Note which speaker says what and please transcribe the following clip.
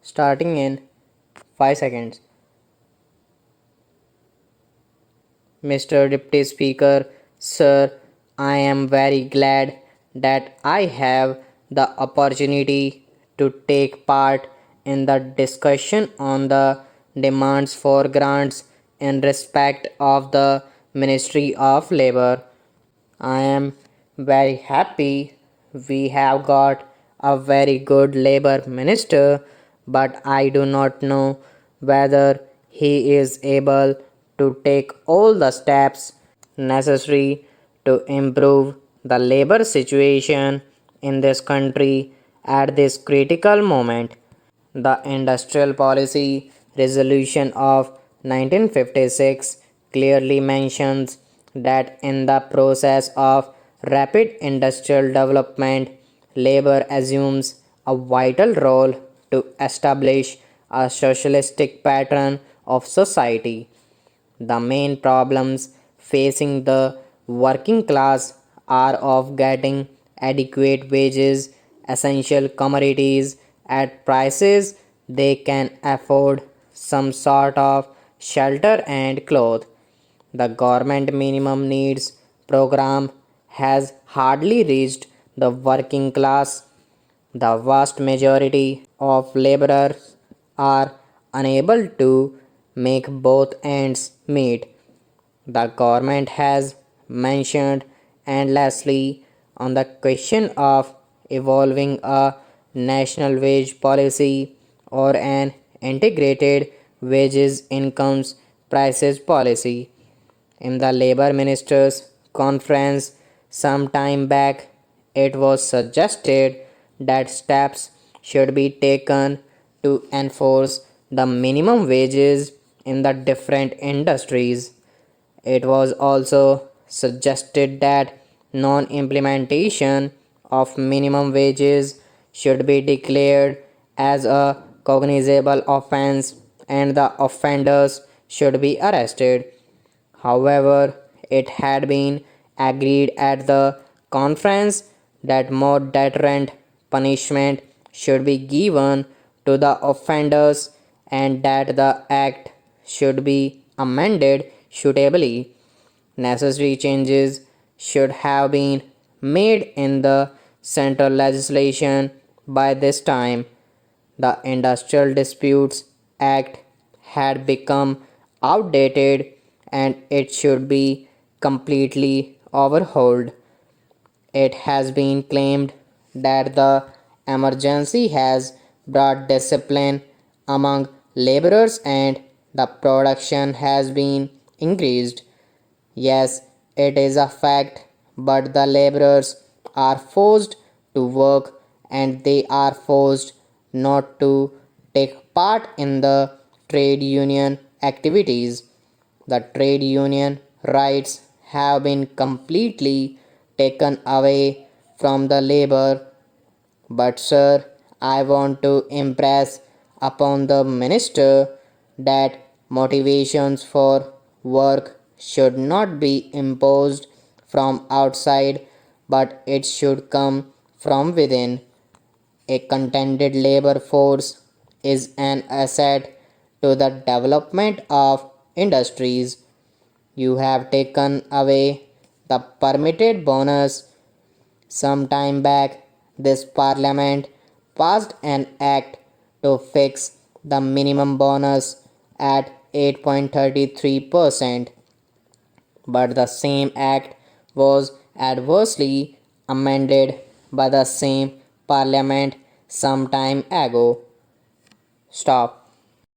Speaker 1: starting in 5 seconds. Mr. Deputy Speaker, Sir, I am very glad that I have the opportunity to take part in the discussion on the demands for grants in respect of the Ministry of Labour. I am very happy we have got a very good labor minister, but I do not know whether he is able to take all the steps necessary to improve the labor situation in this country at this critical moment. The Industrial Policy Resolution of 1956 clearly mentions that in the process of rapid industrial development, labor assumes a vital role to establish a socialistic pattern of society. The main problems facing the working class are of getting adequate wages, essential commodities at prices they can afford, some sort of shelter and clothes. The government minimum needs program has hardly reached the working class. The vast majority of laborers are unable to make both ends meet. The government has mentioned endlessly on the question of evolving a national wage policy or an integrated wages incomes prices policy. In the labor ministers conference some time back, it was suggested that steps should be taken to enforce the minimum wages in the different industries. It was also suggested that non implementation of minimum wages should be declared as a cognizable offense and the offenders should be arrested. However, it had been agreed at the conference that more deterrent punishment should be given to the offenders and that the act should be amended suitably. Necessary changes should have been made in the central legislation by this time. The Industrial Disputes Act had become outdated and it should be completely overhauled. It has been claimed that the emergency has brought discipline among laborers and the production has been increased. Yes, it is a fact, but the laborers are forced to work and they are forced not to take part in the trade union activities. The trade union rights have been completely taken away from the labor. But, sir, I want to impress upon the minister that motivations for work should not be imposed from outside, but it should come from within. A contented labor force is an asset to the development of industries. You have taken away the permitted bonus some time back. This parliament passed an act to fix the minimum bonus at 8.33%, but the same act was adversely amended by the same parliament some time ago. Stop.